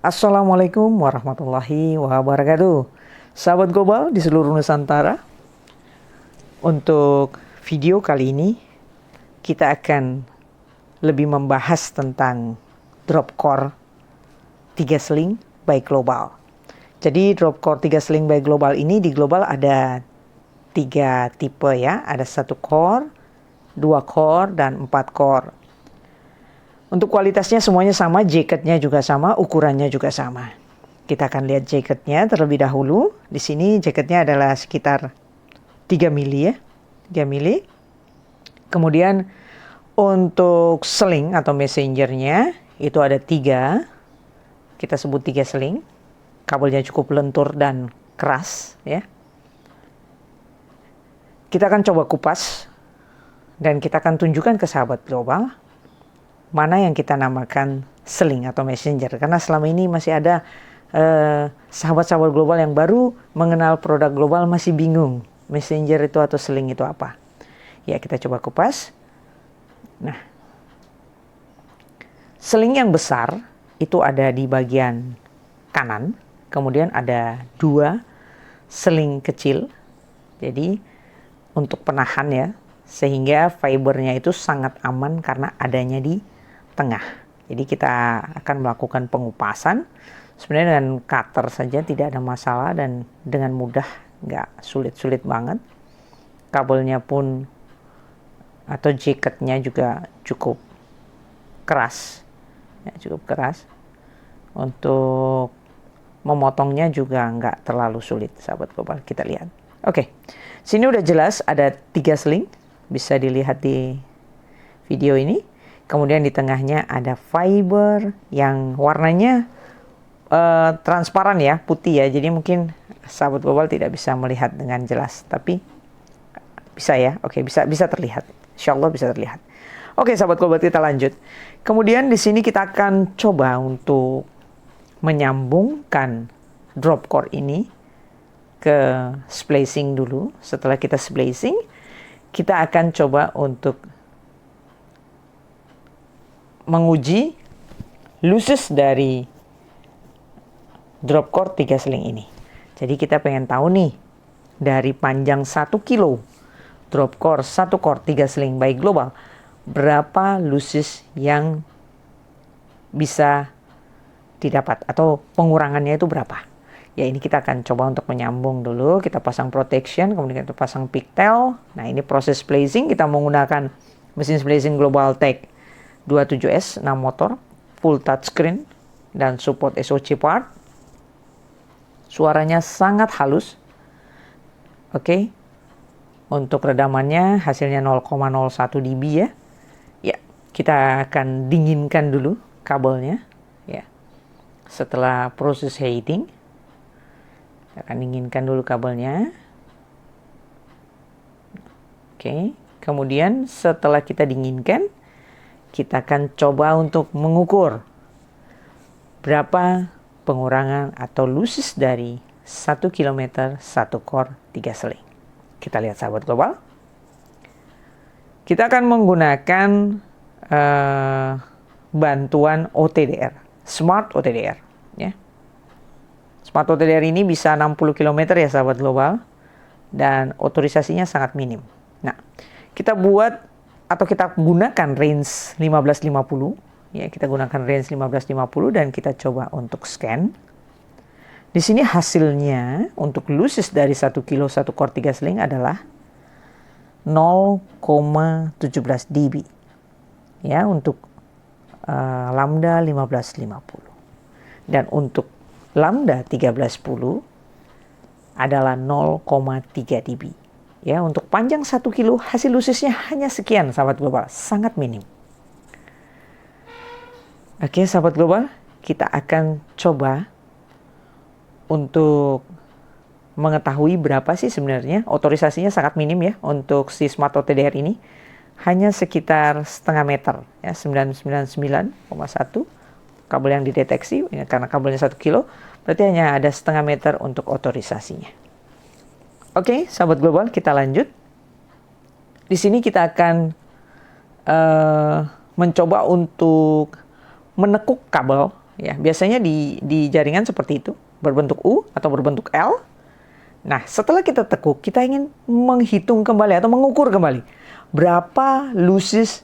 Assalamualaikum warahmatullahi wabarakatuh. Sahabat global di seluruh Nusantara, untuk video kali ini kita akan lebih membahas tentang drop core 3 sling by global. Jadi drop core 3 sling by global ini di global ada 3 tipe ya. Ada 1 core, 2 core, dan 4 core. Untuk kualitasnya semuanya sama, jaketnya juga sama, ukurannya juga sama. Kita akan lihat jaketnya terlebih dahulu. Di sini jaketnya adalah sekitar 3 mili ya, 3 mili. Kemudian untuk sling atau messengernya itu ada 3. Kita sebut 3 sling. Kabelnya cukup lentur dan keras ya. Kita akan coba kupas dan kita akan tunjukkan ke sahabat global mana yang kita namakan sling atau messenger. Karena selama ini masih ada sahabat-sahabat global yang baru mengenal produk global masih bingung messenger itu atau sling itu apa. Ya, kita coba kupas. Nah, sling yang besar itu ada di bagian kanan. Kemudian ada 2 sling kecil. Jadi untuk penahan ya, sehingga fibernya itu sangat aman karena adanya di tengah. Jadi kita akan melakukan pengupasan sebenarnya dengan cutter saja, tidak ada masalah dan dengan mudah, nggak sulit-sulit banget. Kabelnya pun atau jaketnya juga cukup keras ya, cukup keras. Untuk memotongnya juga nggak terlalu sulit, sahabat global. Kita lihat. Oke, sini udah jelas ada 3 sling, bisa dilihat di video ini. Kemudian di tengahnya ada fiber yang warnanya transparan ya, putih ya. Jadi mungkin sahabat global tidak bisa melihat dengan jelas, tapi bisa ya. Oke, bisa terlihat. Insya Allah bisa terlihat. Oke, sahabat global, kita lanjut. Kemudian di sini kita akan coba untuk menyambungkan drop core ini ke splicing dulu. Setelah kita splicing, kita akan coba untuk menguji losses dari drop core 3 sling ini. Jadi kita pengen tahu nih, dari panjang 1 kilo drop core 1 core 3 sling by global, berapa losses yang bisa didapat atau pengurangannya itu berapa. Ya, ini kita akan coba untuk menyambung dulu. Kita pasang protection, kemudian kita pasang pigtail. Nah, ini proses splicing. Kita menggunakan mesin splicing Global Tech 27S 6 motor, full touchscreen dan support SOC part. Suaranya sangat halus. Oke. Untuk redamannya hasilnya 0,01 dB ya. Ya, kita akan dinginkan dulu kabelnya ya. Setelah proses heating, kita akan dinginkan dulu kabelnya. Oke. Kemudian setelah kita dinginkan, kita akan coba untuk mengukur berapa pengurangan atau losses dari 1 km 1 core 3 sling. Kita lihat, sahabat global. Kita akan menggunakan bantuan OTDR, Smart OTDR ya. Smart OTDR ini bisa 60 km ya, sahabat global, dan otorisasinya sangat minim. Nah, kita buat atau kita gunakan range 1550 ya, kita gunakan range 1550 dan kita coba untuk scan. Di sini hasilnya untuk losses dari 1 kilo 1 core 3 sling adalah 0,17 dB ya untuk lambda 1550, dan untuk lambda 1310 adalah 0,3 dB. Ya, untuk panjang 1 kilo hasil lossesnya hanya sekian, sahabat global, sangat minim. Oke, sahabat global, kita akan coba untuk mengetahui berapa sih sebenarnya. Otorisasinya sangat minim ya untuk si Smart OTDR ini, hanya sekitar setengah meter ya, 999,1 kabel yang dideteksi ya, karena kabelnya 1 kilo, berarti hanya ada setengah meter untuk otorisasinya. Oke, sahabat global, kita lanjut. Di sini kita akan mencoba untuk menekuk kabel Ya, biasanya di jaringan seperti itu, berbentuk U atau berbentuk L. Nah, setelah kita tekuk, kita ingin menghitung kembali atau mengukur kembali berapa lusis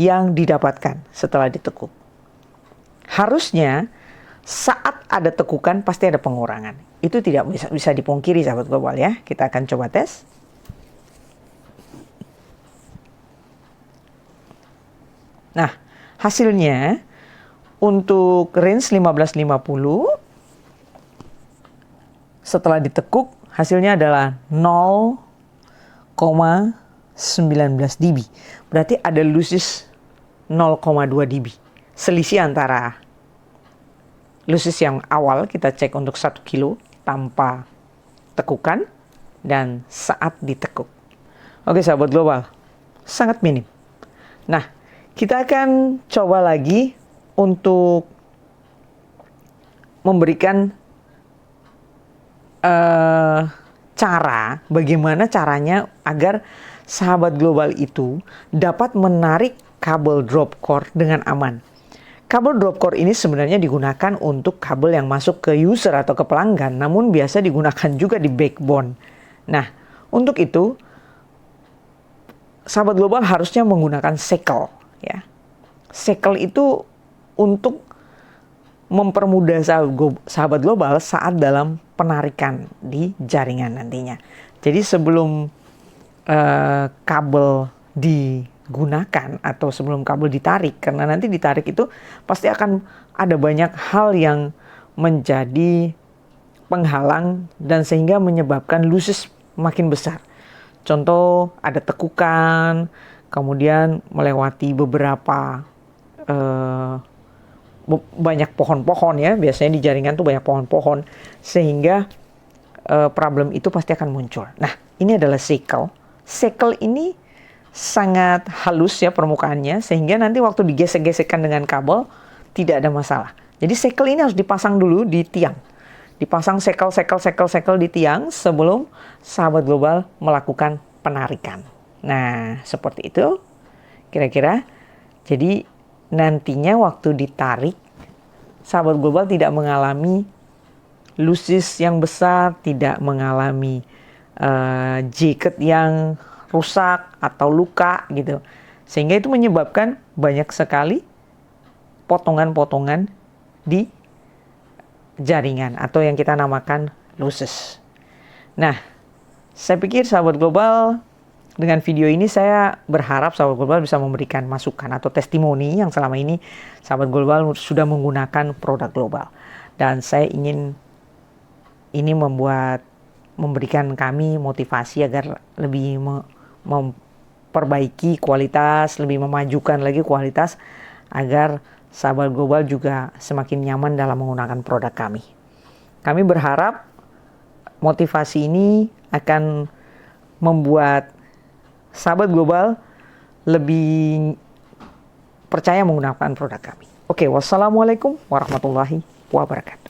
yang didapatkan setelah ditekuk. Harusnya saat ada tekukan pasti ada pengurangan. Itu tidak bisa dipungkiri sahabat global ya. Kita akan coba tes. Nah, hasilnya untuk range 1550 setelah ditekuk hasilnya adalah 0,19 dB. Berarti ada lusis 0,2 dB. Selisih antara lusis yang awal kita cek untuk 1 kilo tanpa tekukan dan saat ditekuk. Oke sahabat global, sangat minim. Nah, kita akan coba lagi untuk memberikan bagaimana caranya agar sahabat global itu dapat menarik kabel drop core dengan aman. Kabel drop core ini sebenarnya digunakan untuk kabel yang masuk ke user atau ke pelanggan, namun biasa digunakan juga di backbone. Nah, untuk itu sahabat global harusnya menggunakan shackle. Ya, shackle itu untuk mempermudah sahabat global saat dalam penarikan di jaringan nantinya. Jadi sebelum kabel digunakan atau sebelum kabel ditarik, karena nanti ditarik itu pasti akan ada banyak hal yang menjadi penghalang dan sehingga menyebabkan lusis makin besar. Contoh ada tekukan, kemudian melewati beberapa banyak pohon-pohon ya, biasanya di jaringan tuh banyak pohon-pohon sehingga problem itu pasti akan muncul. Nah, ini adalah shackle. Shackle ini sangat halus ya permukaannya sehingga nanti waktu digesek-gesekkan dengan kabel tidak ada masalah. Jadi shackle ini harus dipasang dulu di tiang. Dipasang shackle di tiang sebelum sahabat global melakukan penarikan. Nah, seperti itu kira-kira. Jadi nantinya waktu ditarik, sahabat global tidak mengalami lusis yang besar, tidak mengalami jaket yang rusak atau luka gitu. Sehingga itu menyebabkan banyak sekali potongan-potongan di jaringan atau yang kita namakan lusis. Nah, saya pikir sahabat global dengan video ini saya berharap sahabat global bisa memberikan masukan atau testimoni yang selama ini sahabat global sudah menggunakan produk global. Dan saya ingin ini memberikan kami motivasi agar lebih memperbaiki kualitas, lebih memajukan lagi kualitas agar sahabat global juga semakin nyaman dalam menggunakan produk kami. Kami berharap motivasi ini akan membuat sahabat global lebih percaya menggunakan produk kami. Oke, wassalamualaikum warahmatullahi wabarakatuh.